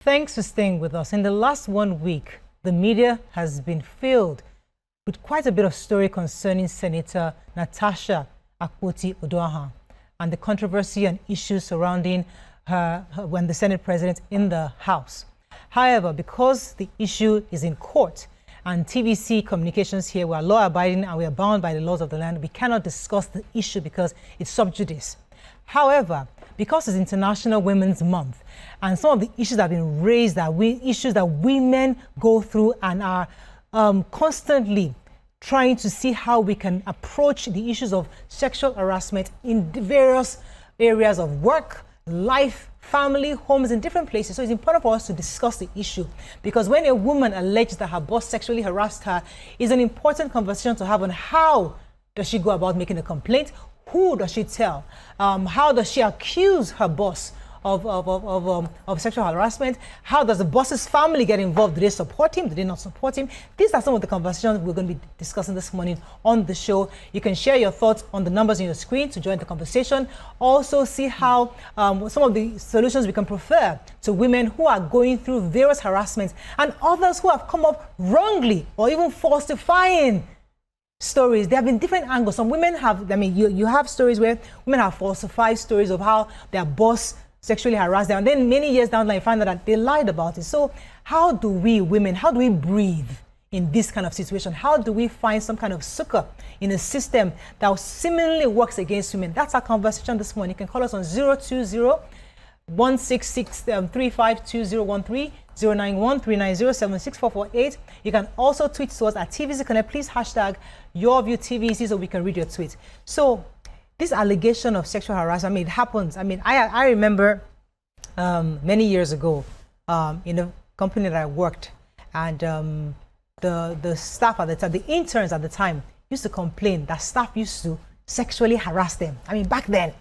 Thanks for staying with us. In the last 1 week, the media has been filled with quite a bit of story concerning Senator Natasha Akpoti-Uduaghan and the controversy and issues surrounding her when the Senate President in the House. However, because the issue is in court and TVC Communications here, we are law-abiding and we are bound by the laws of the land, we cannot discuss the issue because it's sub judice. However, because it's International Women's Month and some of the issues that have been raised are issues that women go through and are constantly trying to see how we can approach the issues of sexual harassment in various areas of work, life, family, homes, in different places. So it's important for us to discuss the issue because when a woman alleges that her boss sexually harassed her, it's an important conversation to have on how does she go about making a complaint, who does she tell, how does she accuse her boss of sexual harassment, how does the boss's family get involved, do they support him, do they not support him? These are some of the conversations we're going to be discussing this morning on the show. You can share your thoughts on the numbers on your screen to join the conversation. Also see how some of the solutions we can prefer to women who are going through various harassments and others who have come up wrongly or even falsifying stories. There have been different angles. Some women have, you have stories where women have falsified stories of how their boss sexually harassed them, and then many years down the line you find out that they lied about it. So how do we women, how do we breathe in this kind of situation? How do we find some kind of succor in a system that seemingly works against women? That's our conversation this morning. You can call us on 020-166-352013, 091-390-76448. You can also tweet to us at TVC Connect. Please hashtag YourViewTVC so we can read your tweet. So this allegation of sexual harassment, it happens. I remember many years ago in a company that I worked, and the staff at the time, the interns at the time, used to complain that staff used to sexually harass them. Back then.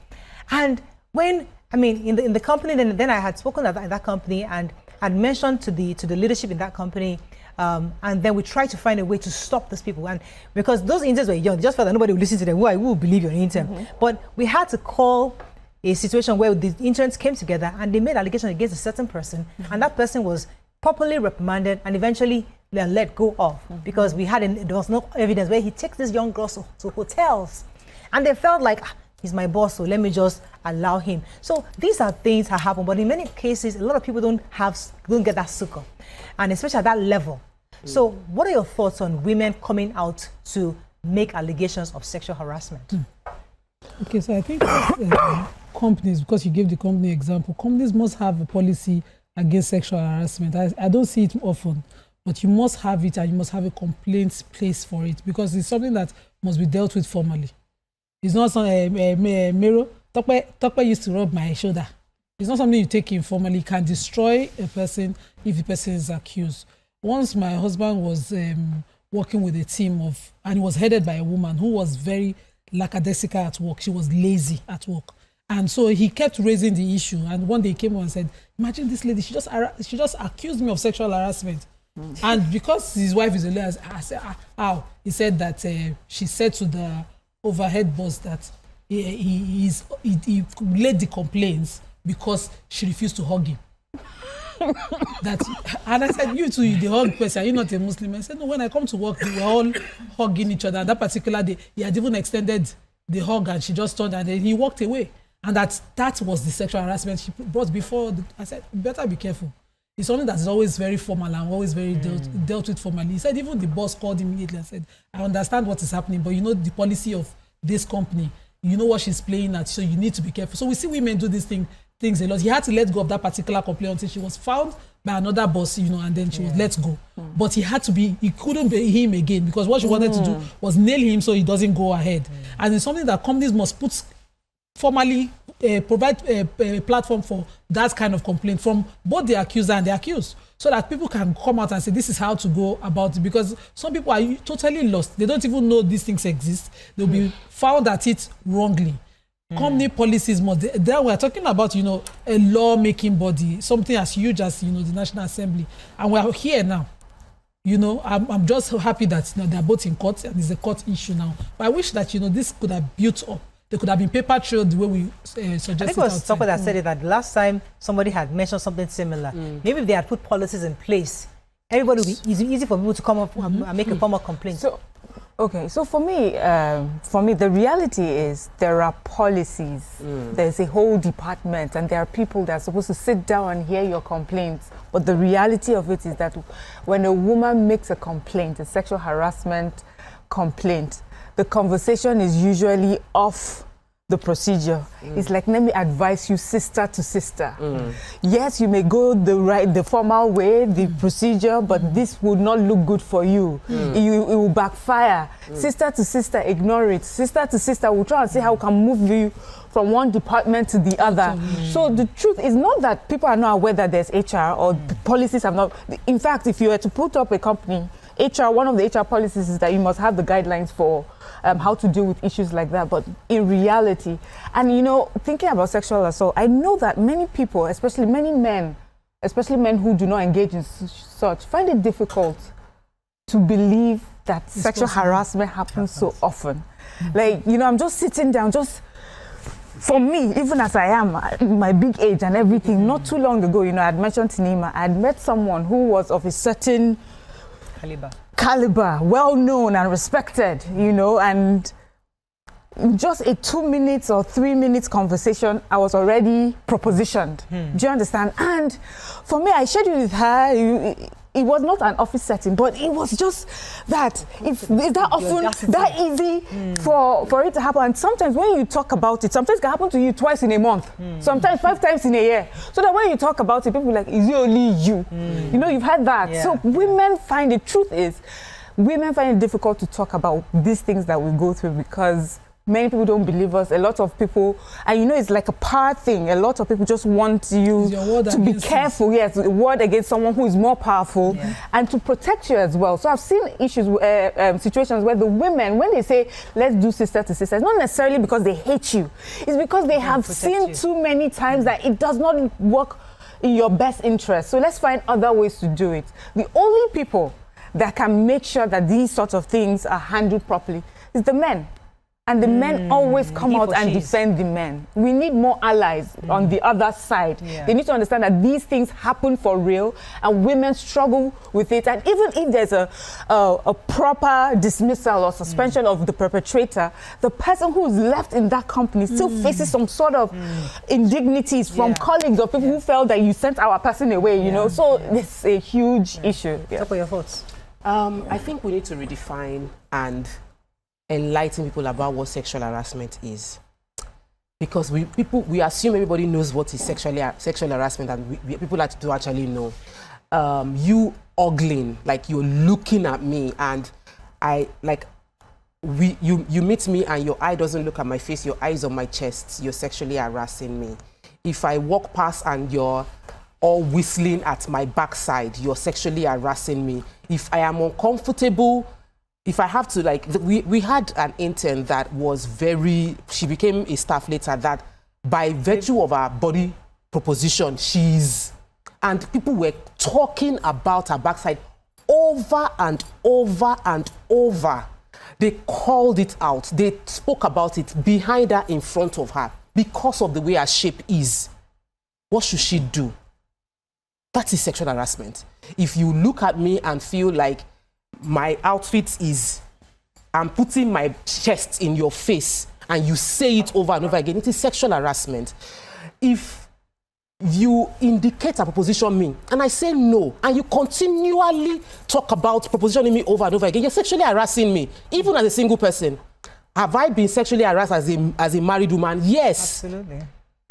And when, in the company, then I had spoken at that company and had mentioned to the leadership in that company, and then we tried to find a way to stop these people. And because those interns were young, they just felt that nobody would listen to them. Who will believe you're an intern? But we had to call a situation where the interns came together and they made allegations against a certain person, and that person was properly reprimanded and eventually let go of because there was no evidence where he takes these young girls to hotels, and they felt like, he's my boss, so let me just allow him. So these are things that happen, but in many cases, a lot of people don't get that succor, and especially at that level. So what are your thoughts on women coming out to make allegations of sexual harassment? Okay, so I think companies, because you gave the company example, companies must have a policy against sexual harassment. I don't see it often, but you must have it and you must have a complaint place for it because it's something that must be dealt with formally. It's not something, Miro, Tope used to rub my shoulder. It's not something you take informally. It can destroy a person if the person is accused. Once my husband was working with a team and he was headed by a woman who was very lackadaisical at work. She was lazy at work. And so he kept raising the issue. And one day he came on and said, imagine this lady, she just accused me of sexual harassment. And because his wife is a lawyer, I said, how? He said that she said to the overhead boss that he laid the complaints because she refused to hug him. And I said, you too, the hug person, are you not a Muslim? I said, no, when I come to work, we were all hugging each other. And that particular day, he had even extended the hug and she just turned and then he walked away. And that was the sexual harassment she brought before. I said, you better be careful. It's something that is always very formal and always very dealt with formally. He said, even the boss called immediately and said, I understand what is happening, but you know the policy of this company, you know what she's playing at, so you need to be careful. So we see women do these things a lot. He had to let go of that particular complaint until she was found by another boss, and then she was let go. But he couldn't be him again because what she wanted to do was nail him so he doesn't go ahead. And it's something that companies must put formally, provide a platform for that kind of complaint from both the accuser and the accused, so that people can come out and say, this is how to go about it. Because some people are totally lost. They don't even know these things exist. They'll be found at it wrongly. Company policies must. There we're talking about, a law-making body, something as huge as, the National Assembly. And we're here now. I'm just happy that, they're both in court and it's a court issue now. But I wish that, this could have built up they could have been paper trailed the way we suggested. I think it was Tope that said it, that the last time somebody had mentioned something similar, maybe if they had put policies in place, everybody would be easy for people to come up and make a formal complaint. So, okay, so for me, the reality is there are policies. There's a whole department, and there are people that are supposed to sit down and hear your complaints. But the reality of it is that when a woman makes a complaint, a sexual harassment complaint, the conversation is usually off the procedure. It's like, let me advise you sister to sister. Yes, you may go the formal way, the procedure, but this would not look good for you. It will backfire. Sister to sister, ignore it. Sister to sister, we'll try and see how we can move you from one department to the other. So the truth is not that people are not aware that there's HR or policies have not. In fact, if you were to put up a company, HR, one of the HR policies is that you must have the guidelines for how to deal with issues like that. But in reality, and you know, thinking about sexual assault, I know that many people, especially many men, especially men who do not engage in such, find it difficult to believe that sexual harassment happens so often. Like, you know, I'm just sitting down, for me, even as I am, my big age and everything, not too long ago, you know, I had mentioned to Nima, I had met someone who was of a certain caliber, well known and respected, you know, and just a 2 minutes or 3 minutes conversation, I was already propositioned. Do you understand? And for me, I shared it with her. It was not an office setting, but it was just that it's that often that easy for it to happen. And sometimes when you talk about it, sometimes it can happen to you twice in a month, sometimes 5 times in a year. So that when you talk about it, people are like, is it only you? You know, you've had that. Yeah. So women find it difficult to talk about these things that we go through because many people don't believe us. A lot of people, and you know, it's like a power thing. A lot of people just want you to be careful. Yes, a word against someone who is more powerful, and to protect you as well. So I've seen issues, situations where the women, when they say, let's do sister to sister, it's not necessarily because they hate you. It's because they have seen too many times that it does not work in your best interest. So let's find other ways to do it. The only people that can make sure that these sorts of things are handled properly is the men. And the men always come out and defend the men. We need more allies on the other side. Yeah. They need to understand that these things happen for real and women struggle with it. And even if there's a proper dismissal or suspension of the perpetrator, the person who's left in that company still faces some sort of indignities from colleagues or people who felt that you sent our person away, you know. So it's a huge issue. What are your thoughts? I think we need to redefine and enlighten people about what sexual harassment is, because we assume everybody knows what is sexual harassment, and people do actually know. You ogling, like you're looking at me, and you meet me and your eye doesn't look at my face, your eyes on my chest, you're sexually harassing me. If I walk past and you're all whistling at my backside, you're sexually harassing me. If I am uncomfortable, if I have to, like, we had an intern that was she became a staff later, that by virtue of her body proposition, and people were talking about her backside over and over and over. They called it out. They spoke about it behind her, in front of her, because of the way her shape is. What should she do? That is sexual harassment. If you look at me and feel like my outfit I'm putting my chest in your face and you say it over and over again, it is sexual harassment. If you indicate a proposition me and I say no, and you continually talk about propositioning me over and over again, you're sexually harassing me, even as a single person. Have I been sexually harassed as a married woman? Yes. Absolutely.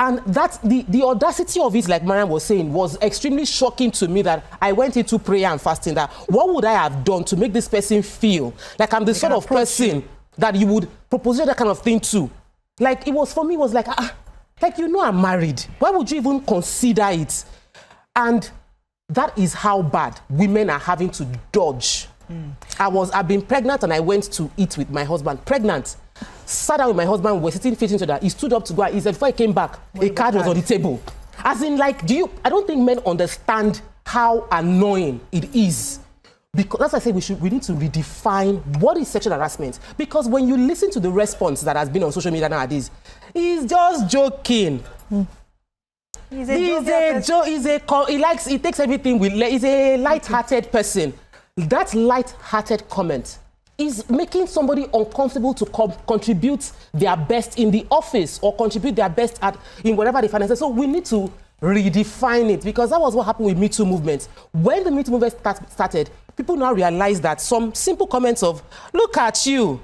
And that's the audacity of it, like Mariam was saying, was extremely shocking to me, that I went into prayer and fasting, that what would I have done to make this person feel like I'm the sort of person that you would propose that kind of thing to? Like, it was, for me, it was like, like, you know, I'm married. Why would you even consider it? And that is how bad women are having to dodge. I've been pregnant and I went to eat with my husband, pregnant. Sat down with my husband, we were sitting facing each other. He stood up to go and he said, before I came back, a card was on the table. As in, like, I don't think men understand how annoying it is Because that's why I say we need to redefine what is sexual harassment. Because when you listen to the response that has been on social media nowadays, he's just joking. He takes everything with, he's a light-hearted person. That light-hearted comment is making somebody uncomfortable to contribute their best in the office or contribute their best in whatever they find. So we need to redefine it, because that was what happened with Me Too movement. When the Me Too movement started, people now realize that some simple comments of, look at you,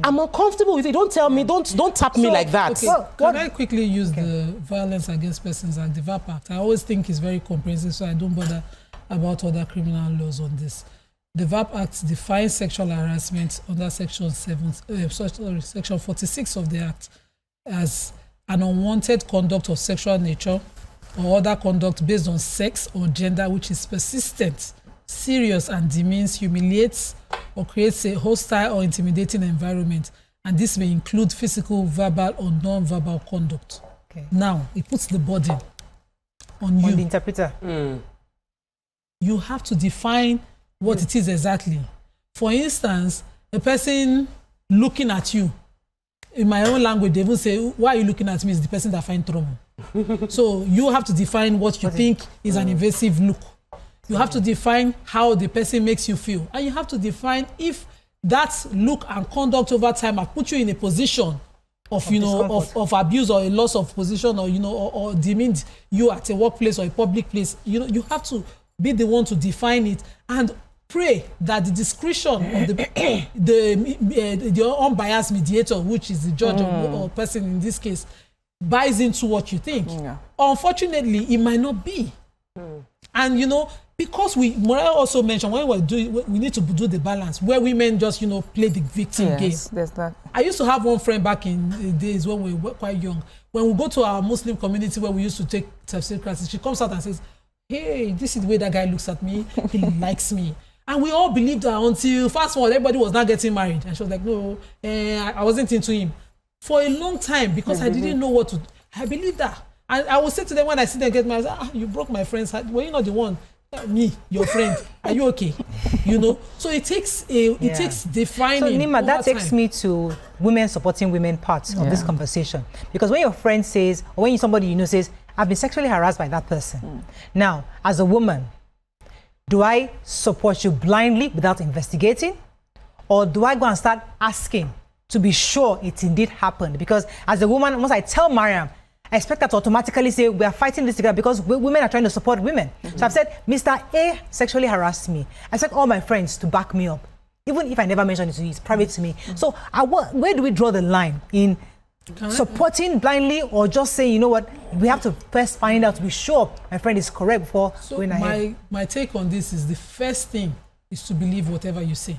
I'm uncomfortable with it, don't tell me, don't tap me like that. Okay, can I quickly use the Violence Against Persons Act, the VAP Act? I always think it's very comprehensive, so I don't bother about other criminal laws on this. The VAP Act defines sexual harassment under section 46 of the Act as an unwanted conduct of sexual nature or other conduct based on sex or gender which is persistent, serious, and demeans, humiliates, or creates a hostile or intimidating environment. And this may include physical, verbal, or non-verbal conduct. Okay. Now, it puts the burden on you. On the interpreter. You have to define what it is exactly. For instance, a person looking at you, in my own language, they will say, why are you looking at me? Is the person that finds trouble. So you have to define what you think is an invasive look. You have to define how the person makes you feel. And you have to define if that look and conduct over time have put you in a position of abuse or a loss of position, or, or demeaned you at a workplace or a public place. You have to be the one to define it and pray that the discretion of the unbiased mediator, which is the judge or person in this case, buys into what you think. Yeah. Unfortunately, it might not be. And because Morel also mentioned when we need to do the balance where women just play the victim game. There's that. I used to have one friend back in the days when we were quite young. When we go to our Muslim community where we used to take tafsir classes, she comes out and says, "Hey, this is the way that guy looks at me. He likes me." And we all believed her until fast forward, everybody was not getting married. And she was like, "No, I wasn't into him." For a long time, because I didn't know what to do. I believed that. And I would say to them when I see them get married, "You broke my friend's heart. Were you not the one? Me, your friend. Are you okay?" So it takes defining. So Nima, that takes me to women supporting women part of this conversation. Because when your friend says, or when somebody says, "I've been sexually harassed by that person." Now, as a woman, do I support you blindly without investigating? Or do I go and start asking to be sure it indeed happened? Because as a woman, once I tell Mariam, I expect her to automatically say, we are fighting this together because women are trying to support women. So I've said, Mr. A sexually harassed me. I expect all my friends to back me up. Even if I never mention it to you, it's private to me. So where do we draw the line in supporting blindly, or just saying, you know what, we have to first find out to be sure my friend is correct before going ahead? My take on this is the first thing is to believe whatever you say.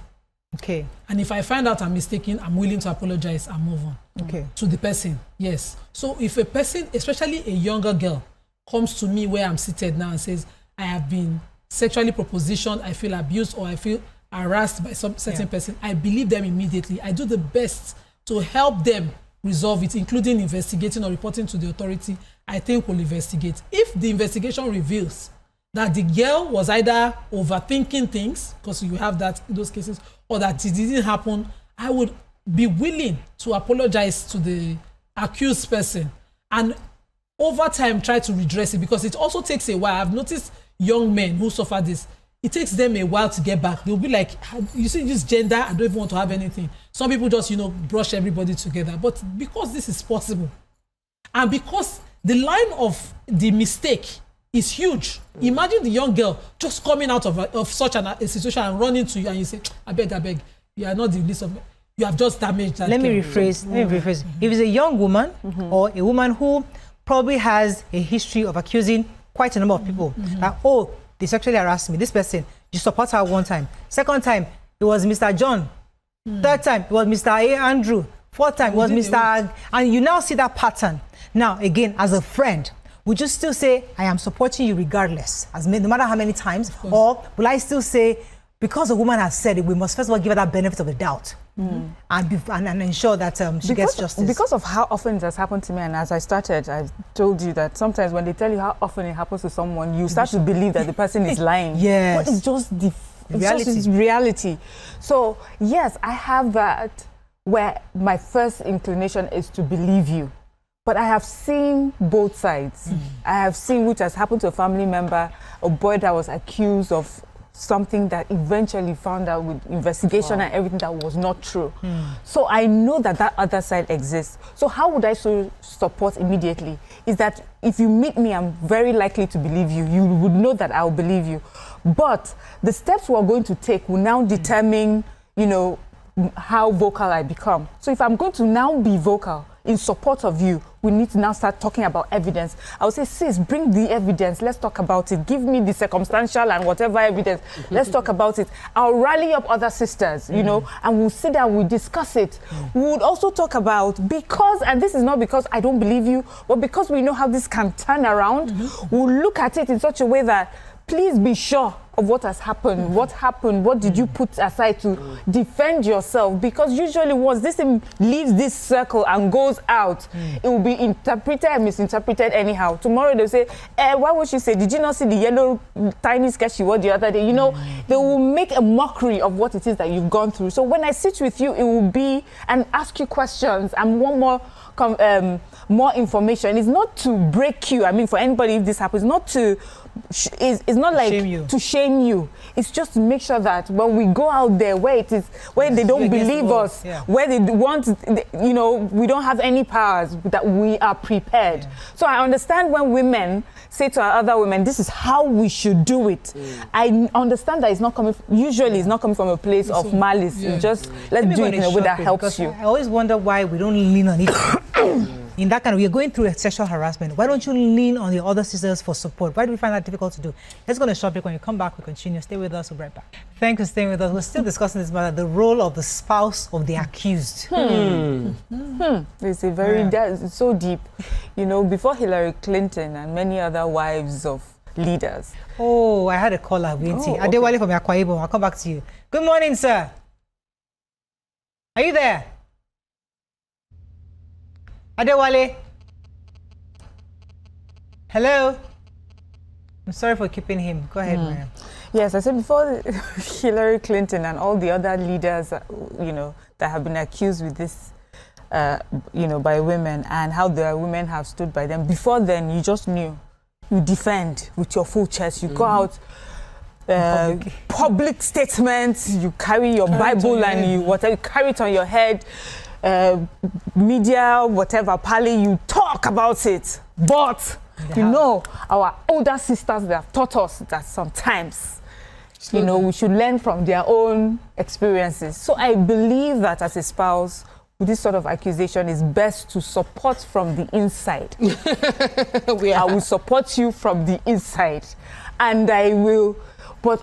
Okay. And if I find out I'm mistaken, I'm willing to apologize and move on. Okay. To the person, yes. So if a person, especially a younger girl, comes to me where I'm seated now and says, I have been sexually propositioned, I feel abused, or I feel harassed by some certain person, I believe them immediately. I do the best to help them resolve it, including investigating or reporting to the authority. I think we'll investigate. If the investigation reveals that the girl was either overthinking things, because you have that in those cases, or that it didn't happen, I would be willing to apologize to the accused person and over time try to redress it, because it also takes a while. I've noticed young men who suffer this, it takes them a while to get back. They'll be like, you see this gender, I don't even want to have anything. Some people just, brush everybody together. But because this is possible, and because the line of the mistake is huge. Imagine the young girl just coming out of such a situation and running to you, and you say, I beg, you are not the least of me. You have just damaged that. Let me rephrase. If it's a young woman or a woman who probably has a history of accusing quite a number of people, that, oh, they sexually harassed me, this person, you support her one time. Second time, it was Mr. John. Third time, it was Mr. A. Andrew. Fourth time, it was Mr. And you now see that pattern. Now, again, as a friend, would you still say, I am supporting you regardless, no matter how many times? Or will I still say, because a woman has said it, we must first of all give her that benefit of the doubt and ensure that she gets justice? Because of how often it has happened to me, and as I started, I told you that sometimes when they tell you how often it happens to someone, you start to believe that the person is lying. Yes. But it's just It's reality. So yes, I have that where my first inclination is to believe you. But I have seen both sides. I have seen which has happened to a family member, a boy that was accused of something that eventually found out with investigation and everything that was not true. So I know that that other side exists. So how would I support immediately? Is that if you meet me, I'm very likely to believe you. You would know that I'll believe you. But the steps we're going to take will now determine, you know, how vocal I become. So if I'm going to now be vocal in support of you, we need to now start talking about evidence. I would say, sis, bring the evidence. Let's talk about it. Give me the circumstantial and whatever evidence. Let's talk about it. I'll rally up other sisters, you know, and we'll sit down, we'll discuss it. We would also talk about, because, and this is not because I don't believe you, but because we know how this can turn around, we'll look at it in such a way that, please be sure of what has happened. What happened? What did you put aside to defend yourself? Because usually once this thing leaves this circle and goes out, it will be interpreted and misinterpreted anyhow. Tomorrow they'll say, why would she say, did you not see the yellow tiny skirt she wore the other day? You know, they will make a mockery of what it is that you've gone through. So when I sit with you, it will be and ask you questions and one more information. It's not to break you. I mean, for anybody, if this happens, not to, it's not like to shame you. It's just to make sure that when we go out there where it is, where they don't believe us, where they want, you know, we don't have any powers, that we are prepared. So I understand when women say to other women, this is how we should do it. I understand that it's not coming, usually it's not coming from a place of malice. It's just, let's do it in a way that helps you. I always wonder why we don't lean on it. In that kind of, we are going through a sexual harassment. Why don't you lean on the other sisters for support? Why do we find that difficult to do? Let's go on a short break. When you come back, we continue. Stay with us. We'll be right back. Thanks for staying with us. We're still discussing this matter, the role of the spouse of the accused. It's a very, it's so deep. You know, before Hillary Clinton and many other wives of leaders. Oh, I had a caller, Winty. Adewale from Akwa Ibom. I'll come back to you. Good morning, sir. Are you there? Adewale? Hello? I'm sorry for keeping him. Go ahead, Mariam. Yes, I said before Hillary Clinton and all the other leaders, you know, that have been accused with this, you know, by women and how the women have stood by them. Before then, you just knew. You defend with your full chest. You go out, public statements, you carry your Bible and you carry it on your head. Media, whatever, Pali, you talk about it. But, you know, our older sisters, they have taught us that sometimes, you know, we should learn from their own experiences. So I believe that as a spouse, with this sort of accusation, it's best to support from the inside. I will support you from the inside. And I will, but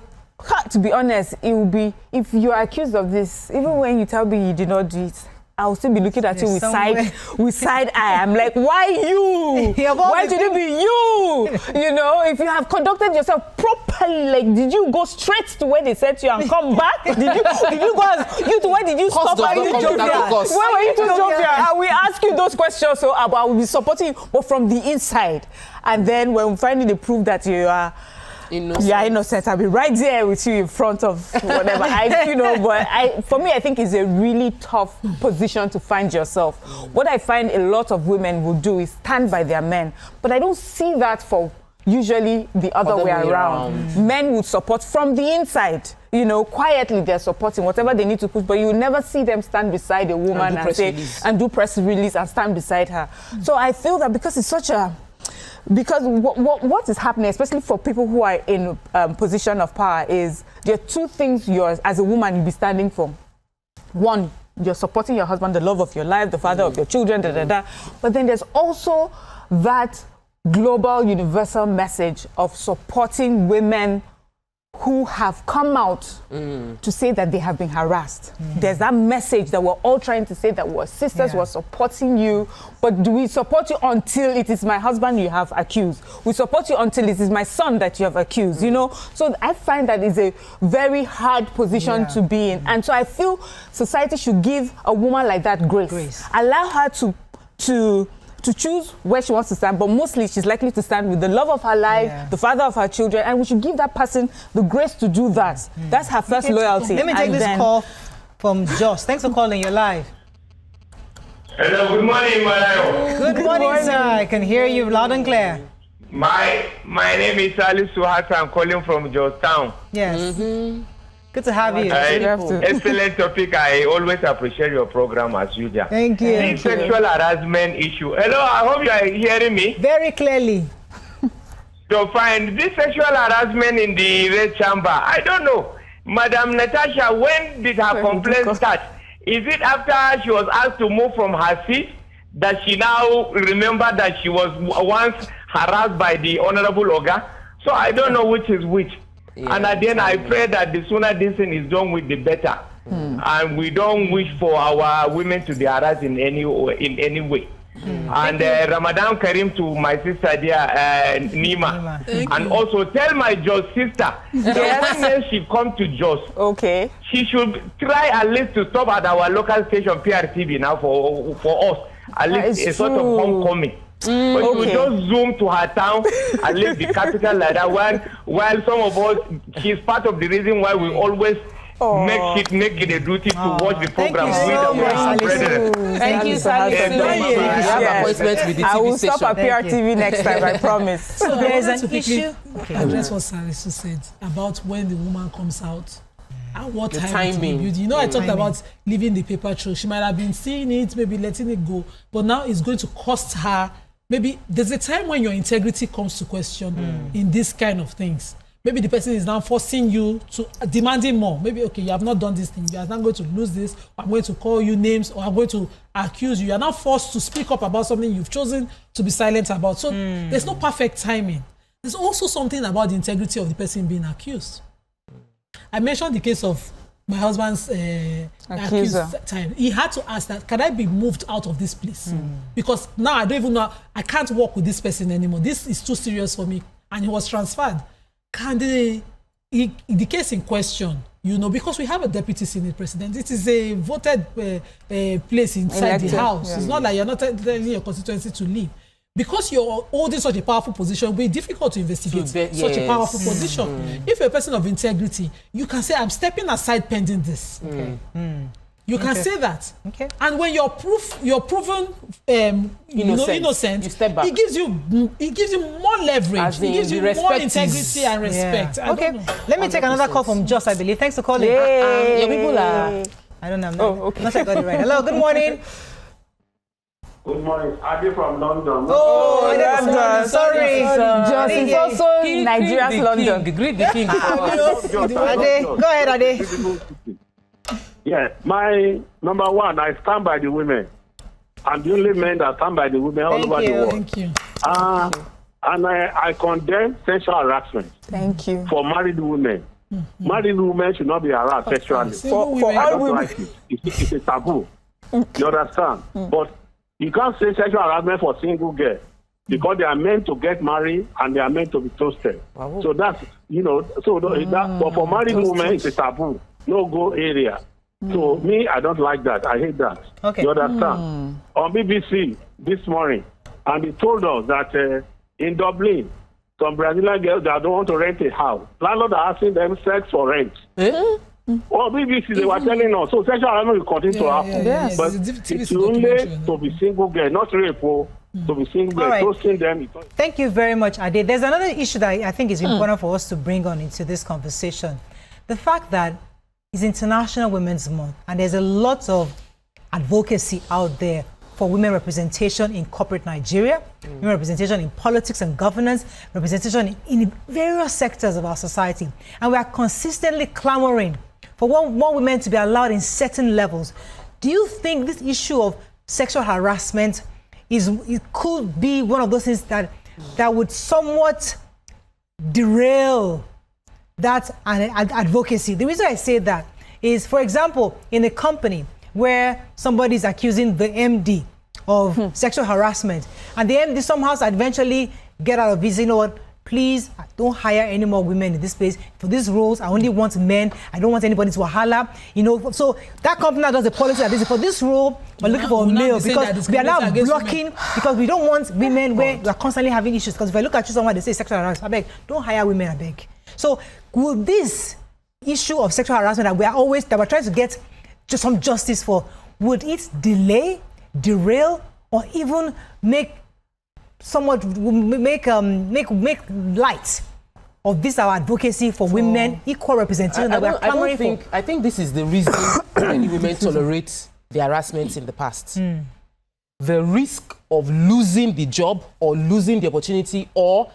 to be honest, it will be, if you are accused of this, even when you tell me you did not do it, I'll still be looking at you with side eye. I'm like, why you? Why did it be you? You know, if you have conducted yourself properly, like, did you go straight to where they said to you and come back? Did you go? Where did you stop? Where were you to Ethiopia? And we ask you those questions, so I will be supporting you, but from the inside. And then when we finally prove that you are innocent. Yeah, innocent. I'll be right there with you in front of whatever. You know, but for me, I think it's a really tough position to find yourself. What I find a lot of women will do is stand by their men, but I don't see that for usually the other way around. Men would support from the inside. You know, quietly they're supporting whatever they need to push, but you will never see them stand beside a woman and do press release and stand beside her. So I feel that because it's such a because what is happening, especially for people who are in position of power, is there are two things as a woman you'll be standing for. One, you're supporting your husband, the love of your life, the father of your children, But then there's also that global universal message of supporting women who have come out to say that they have been harassed. There's that message that we're all trying to say that we're sisters, we're supporting you, but do we support you until it is my husband you have accused? We support you until it is my son that you have accused, you know? So I find that is a very hard position to be in. And so I feel society should give a woman like that grace. Allow her to to choose where she wants to stand, but mostly she's likely to stand with the love of her life, the father of her children, and we should give that person the grace to do that. That's her first loyalty. Let me take this call from Joss. Thanks for calling. You're live. Hello, good morning, Malayo. Good morning, sir. I can hear you loud and clear. My name is Ali Suhasa. I'm calling from Georgetown. Yes. Good to have you. Excellent topic. I always appreciate your program as usual. Thank you. This sexual harassment issue. Hello, I hope you are hearing me. Very clearly. So find this sexual harassment in the red chamber. I don't know. Madam Natasha, when did her complaint start? Is it after she was asked to move from her seat that she now remembered that she was once harassed by the Honorable Oga? So I don't know which is which. Yeah, and at the end, I pray that the sooner this thing is done with, the better. And we don't wish for our women to be harassed in any way. And Ramadan Karim to my sister dear Nima. And also tell my Jos sister that when she come to Jos, she should try at least to stop at our local station PRTV now for us. At least a sort of homecoming. But we just zoom to her town and leave the capital like that. While some of us, she's part of the reason why we always make it a duty to watch the program with our brethren. Thank you, Sally. I will stop at PRTV next time, I promise. So there is an issue. Address what Salisu said about when the woman comes out. And what time you know, I talked about leaving the paper trail. She might have been seeing it, maybe letting it go, but now it's going to cost her. Maybe there's a time when your integrity comes to question in this kind of things. Maybe the person is now forcing you to demanding more. Maybe, okay, you have not done this thing. You are not going to lose this. Or I'm going to call you names, or I'm going to accuse you. You are now forced to speak up about something you've chosen to be silent about. So there's no perfect timing. There's also something about the integrity of the person being accused. I mentioned the case of my husband's accused time. He had to ask that, can I be moved out of this place? Because now I don't even know, I can't work with this person anymore. This is too serious for me. And he was transferred. Can the case in question, you know, because we have a deputy senate president, it is a voted place inside the house. It's not like you're not telling your constituency to leave. Because you're holding such a powerful position, it will be difficult to investigate such a powerful position. If you're a person of integrity, you can say, I'm stepping aside pending this. You can say that. And when you're proven innocent, you step back. It gives you more leverage. It gives you more integrity and respect. Let me take another call from Joss, I believe. Thanks for calling. Your people are... I don't know. Not I got it right. Hello, good morning. Good morning. Ade from London. London. Sorry. Joss is also Nigeria's London. Greet the king. Ade, go ahead, Ade. Yeah, my number one, I stand by the women. I'm the only man that stand by the women all over the world. Thank you. And I condemn sexual harassment. Thank you. For married women. Married women should not be harassed sexually. For all women. Like it. It's a taboo. You understand? But you can't say sexual harassment for single girls because they are meant to get married and they are meant to be toasted. Wow. So that's, but for married women, it's a taboo. No go area. So me, I don't like that. I hate that. You understand? On BBC this morning, and they told us that in Dublin, some Brazilian girls that don't want to rent a house, landlords are asking them sex for rent. Well, BBC, they were telling us, so sexual harassment will continue to happen. But it's only to be single girl, not rape, to be single girl, toasting them. Thank you very much, Ade. There's another issue that I think is important for us to bring on into this conversation. The fact that it's International Women's Month, and there's a lot of advocacy out there for women representation in corporate Nigeria, women representation in politics and governance, representation in various sectors of our society. And we are consistently clamoring for more women to be allowed in certain levels. Do you think this issue of sexual harassment could be one of those things that would somewhat derail that advocacy? The reason I say that is, for example, in a company where somebody is accusing the MD of sexual harassment, and the MD somehow eventually get out of his, please don't hire any more women in this place. For these roles, I only want men. I don't want anybody to wahala. You know, so that company does the policy that this for this role, we're looking for a male because we are now blocking because we don't want women where we are constantly having issues. Because if I look at you somewhere, they say sexual harassment. I beg, don't hire women, I beg. So will this issue of sexual harassment that we're trying to get just some justice for, would it delay, derail, or even make light of this our advocacy for women, equal representation that we're clamoring for? I think this is the reason many women tolerate the harassment in the past. The risk of losing the job or losing the opportunity or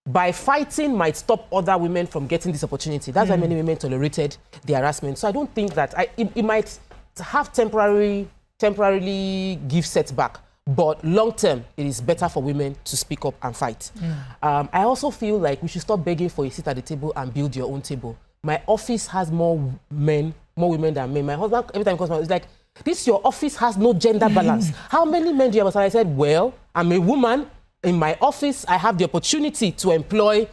by fighting might stop other women from getting this opportunity. That's why many women tolerated the harassment. So I don't think that it might have temporarily give setback, but long term, it is better for women to speak up and fight. I also feel like we should stop begging for a seat at the table and build your own table. My office has more women than men. My husband, every time he comes, he's like, your office has no gender balance. How many men do you have? And I said, well, I'm a woman. In my office, I have the opportunity to employ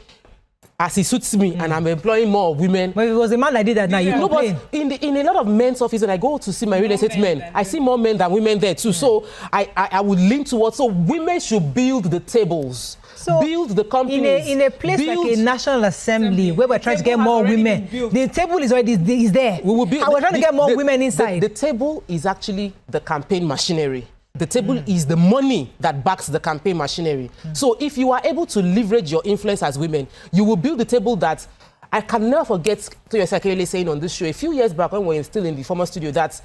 as it suits me, and I'm employing more women. But if it was a man that did that, now you complain. But in a lot of men's offices, when I go to see my real estate men, I see more men than women there too. So I would lean towards, so women should build the tables. So build the companies. In a place like a National Assembly where we're trying to get more women, the table is already there. We're trying to get more women inside. The table is actually the campaign machinery. The table is the money that backs the campaign machinery. So if you are able to leverage your influence as women, you will build the table that I can never forget Tope Sakele saying on this show a few years back when we were still in the former studio that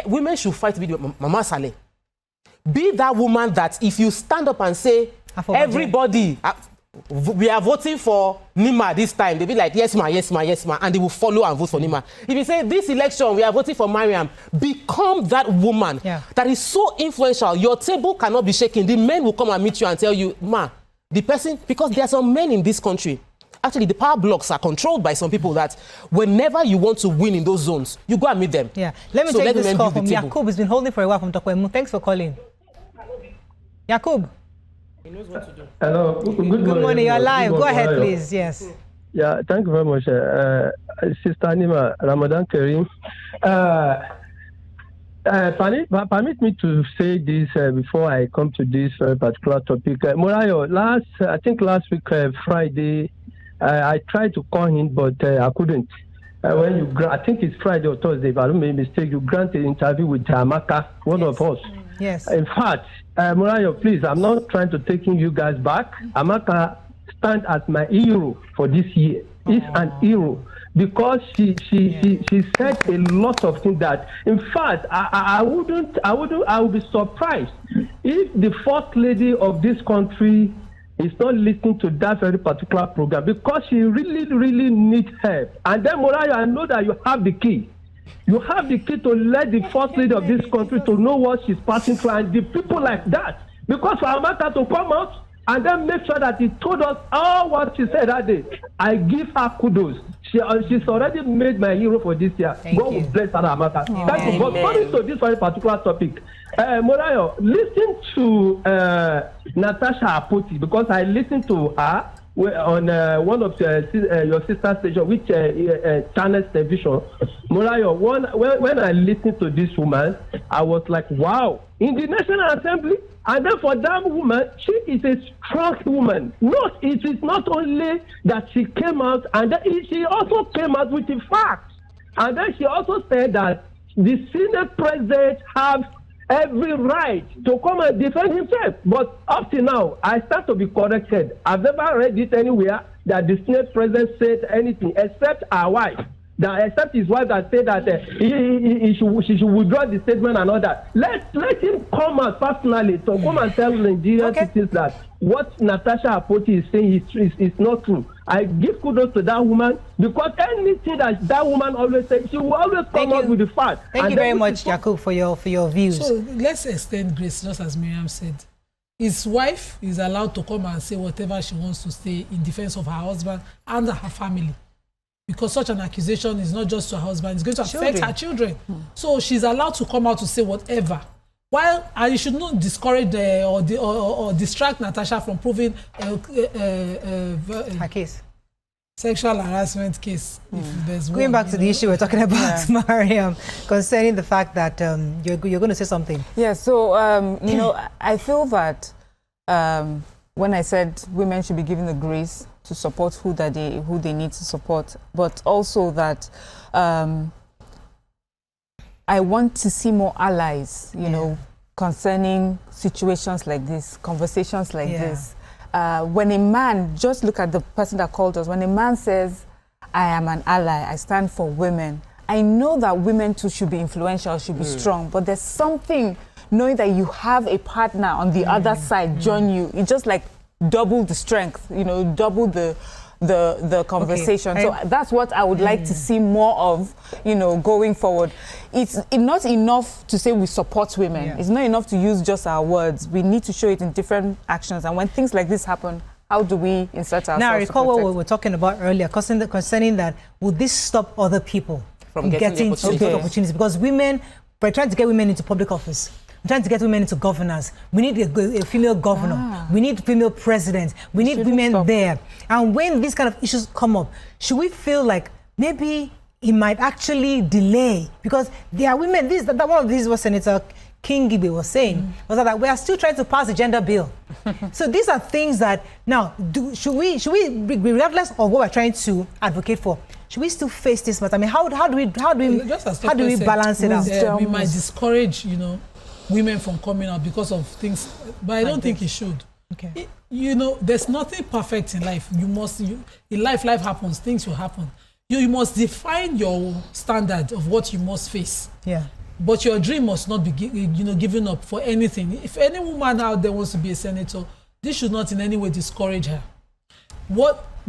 women should fight to be Mama Saleh. Be that woman that if you stand up and say, everybody, we are voting for Nima this time, they'll be like, yes, ma, yes, ma, yes, ma, and they will follow and vote for Nima. If you say, this election, we are voting for Mariam, become that woman that is so influential. Your table cannot be shaken. The men will come and meet you and tell you, ma, the person, because there are some men in this country, actually the power blocks are controlled by some people that whenever you want to win in those zones, you go and meet them. Yeah, let me take this call from Yakub. He's been holding for a while from Tope. Thanks for calling. Yakub. He knows what to do. Hello. Good morning. You're live. Go ahead, please. Yes. Yeah, thank you very much. Sister Nima, Ramadan Kareem. Permit me to say this before I come to this particular topic. Morayo, I think last week, Friday, I tried to call him, but I couldn't. When you I think it's Friday or Thursday, if I don't make a mistake, you granted an interview with Amaka, one of us. Yes. In fact, Morayo, please, I'm not trying to taking you guys back. Amaka stands as my hero for this year. Is an hero because she said a lot of things that, in fact, I would be surprised if the first lady of this country is not listening to that very particular program because she really needs help. And then, Morayo, I know that you have the key. You have the key to let the first lady of this country to know what she's passing through and the people like that. Because for Amaka to come out and then make sure that he told us all what she said that day, I give her kudos. She's already made my hero for this year. God will bless her, Amaka. Thank you. But coming to this very particular topic, Morayo, listen to Natasha Apoti because I listened to her on one of your sister station, which channel television. Morayo, when I listened to this woman, I was like, wow, in the National Assembly. And then for that woman, she is a strong woman. It is not only that she came out, and then she also came out with the facts. And then she also said that the Senate president has every right to come and defend himself. But up to now, I start to be corrected. I've never read it anywhere that the Senate president said anything except our wife. Except his wife that said that she should withdraw the statement and all that. Let him come out personally to come and tell Nigerian citizens that what Natasha Apoti is saying is not true. I give kudos to that woman because anything that woman always says, she will always come out with the facts. Thank you very much, Yakub, for your views. So let's extend grace, just as Miriam said. His wife is allowed to come and say whatever she wants to say in defense of her husband and her family. Because such an accusation is not just to her husband, it's going to affect her children. So she's allowed to come out to say whatever. While you should not discourage or distract Natasha from proving her case. Sexual harassment case. If there's Going back to the issue we're talking about, Mariam, concerning the fact that you're going to say something. Yeah, so, you know, I feel that when I said women should be given the grace to support who they need to support, but also that I want to see more allies, you know, concerning situations like this, conversations like this. When a man, just look at the person that called us, when a man says, I am an ally, I stand for women, I know that women too should be influential, should be strong, but there's something, knowing that you have a partner on the other side join you, it just like double the strength, you know, double the conversation. So that's what I would like to see more of, you know, going forward. It's not enough to say we support women. It's not enough to use just our words. We need to show it in different actions. And when things like this happen, how do we insert ourselves? Now, I recall what we were talking about earlier, concerning that, would this stop other people from getting opportunities? Because women, we're trying to get women into public office. We're trying to get women into governors. We need a female governor. We need female presidents. We need women there. And when these kind of issues come up, should we feel like maybe it might actually delay? Because there are women, one of these was Senator King Gibe was saying, was that we are still trying to pass a gender bill. So these are things that, now, should we, regardless of what we're trying to advocate for, should we still face this matter? I mean, how do we balance it out? We might discourage, you know, women from coming out because of things, but I don't think it should. Okay. You know, there's nothing perfect in life. In life happens, things will happen. You must define your standard of what you must face. Yeah. But your dream must not be, given up for anything. If any woman out there wants to be a senator, this should not in any way discourage her.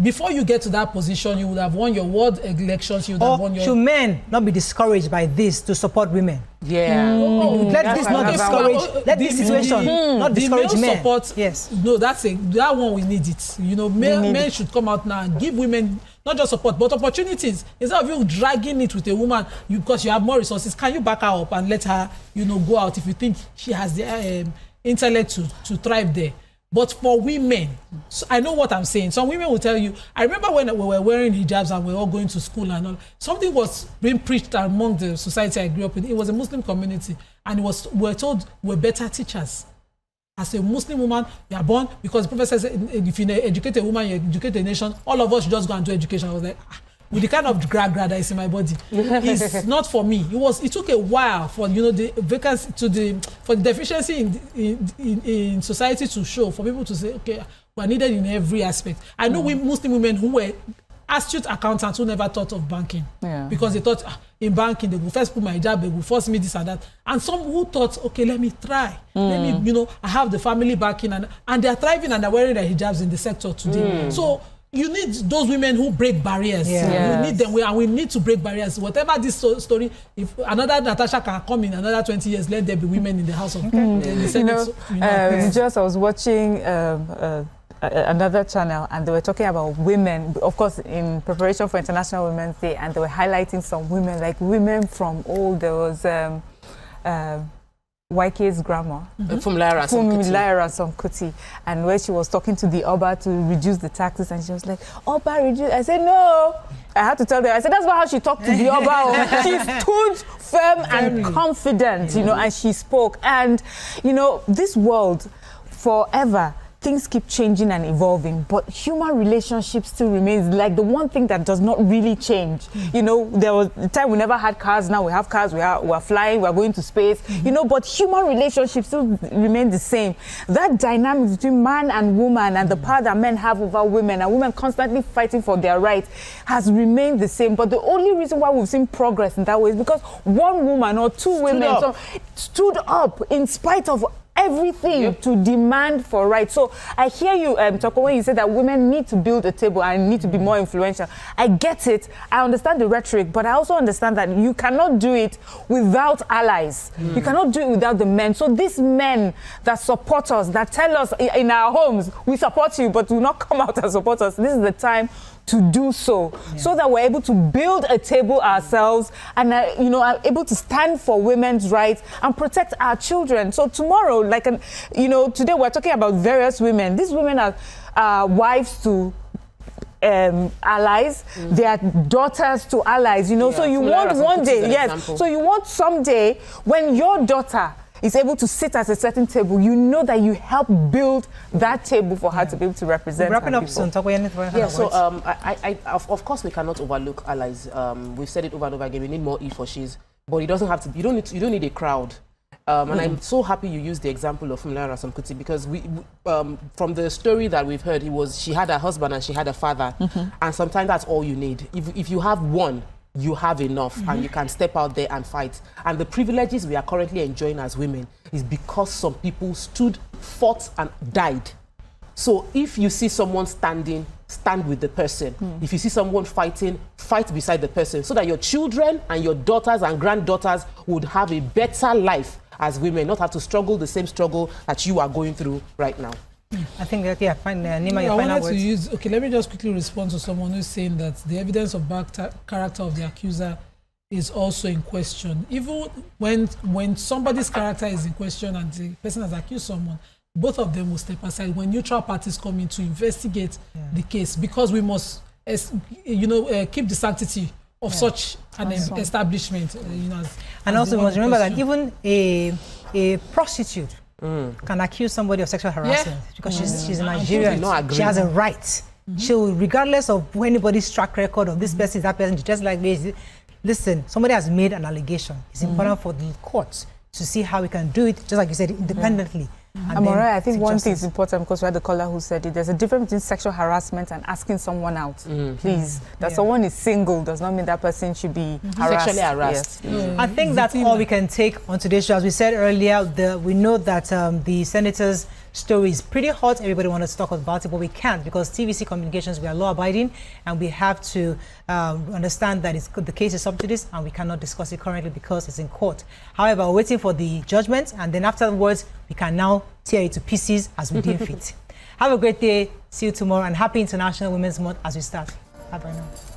Before you get to that position, you would have won your ward elections. You would have won your. Should men not be discouraged by this to support women? Yeah. Let this not discourage. Let this situation not discourage men. Support. Yes. No, that one we need it. You know, men should come out now and give women not just support but opportunities. Instead of you dragging it with a woman, because you have more resources, can you back her up and let her, go out if you think she has the intellect to thrive there? But for women, so I know what I'm saying. Some women will tell you, I remember when we were wearing hijabs and we were all going to school and all, something was being preached among the society I grew up in. It was a Muslim community, and we were told we're better teachers. As a Muslim woman, you are born, because the Prophet says, if you educate a woman, you educate a nation. All of us should just go and do education. I was like, with the kind of gra that is in my body, it's not for me. It took a while for the vacancy for the deficiency in society to show, for people to say, okay, we're needed in every aspect. I know we Muslim women who were astute accountants who never thought of banking, because they thought in banking they will first put my hijab, they will force me this and that, and some who thought, okay, let me try, let me, I have the family backing, and they are thriving and they're wearing their hijabs in the sector today. So you need those women who break barriers. You need them, and we need to break barriers. Whatever this story, if another Natasha can come in another 20 years, let there be women in the house of the Senate. Just I was watching another channel, and they were talking about women, of course, in preparation for International Women's Day, and they were highlighting some women, like women from old. There was YK's grandma, Funmilayo Kuti, and where she was talking to the Oba to reduce the taxes, and she was like, Oba, reduce. I said, no. I had to tell them. I said, that's not how she talked to the Oba. She stood firm and confident, and she spoke. And, this world, forever, things keep changing and evolving, but human relationships still remains like the one thing that does not really change. There was a time we never had cars. Now we have cars. We're flying. We're going to space. But human relationships still remain the same. That dynamic between man and woman, and the power that men have over women, and women constantly fighting for their rights, has remained the same. But the only reason why we've seen progress in that way is because one woman or two women stood up in spite of everything to demand for rights. So I hear you, Tope, when you say that women need to build a table and need to be more influential. I get it. I understand the rhetoric, but I also understand that you cannot do it without allies. You cannot do it without the men. So these men that support us, that tell us in our homes, we support you, but do not come out and support us. This is the time to do so, so that we're able to build a table ourselves and, you know, are able to stand for women's rights and protect our children. So tomorrow, like, you know, today we're talking about various women. These women are wives to allies, they are daughters to allies, you know. So you want one day, so you want someday when your daughter is able to sit at a certain table, you know that you help build that table for her to be able to represent. Wrapping up soon. Talk about yeah. So of course we cannot overlook allies. We've said it over and over again. We need more E for she's, but it doesn't have to. You don't need a crowd. And I'm so happy you used the example of Funmilayo Ransome-Kuti, because we from the story that we've heard, she had a husband and she had a father, and sometimes that's all you need. If you have one, you have enough, and you can step out there and fight. And the privileges we are currently enjoying as women is because some people stood, fought, and died. So if you see someone standing, stand with the person. If you see someone fighting, fight beside the person, so that your children and your daughters and granddaughters would have a better life as women, not have to struggle the same struggle that you are going through right now. I think that, yeah, Nima, I wanted to use, okay, let me just quickly respond to someone who's saying that the evidence of bad character of the accuser is also in question. Even when somebody's character is in question and the person has accused someone, both of them will step aside when neutral parties come in to investigate the case, because we must, you know, keep the sanctity of such an establishment. You know, and also we must remember that even a prostitute can accuse somebody of sexual harassment because she's a Nigerian. She has a right. She'll, regardless of anybody's track record of this person, that person, just like this. Listen, somebody has made an allegation. It's important for the courts to see how we can do it, just like you said, independently. Amora, I think one thing is important, because we had the caller who said it. There's a difference between sexual harassment and asking someone out. Please, that someone is single does not mean that person should be sexually harassed. I think that's all we can take on today's show. As we said earlier, we know that the senator's story is pretty hot. Everybody wants to talk about it, but we can't, because TVC Communications, we are law-abiding, and we have to understand that the case is up to this, and we cannot discuss it currently because it's in court. However, we're waiting for the judgment, and then afterwards, we can now tear it to pieces as we deem fit. Have a great day. See you tomorrow, and happy International Women's Month as we start. Bye-bye now.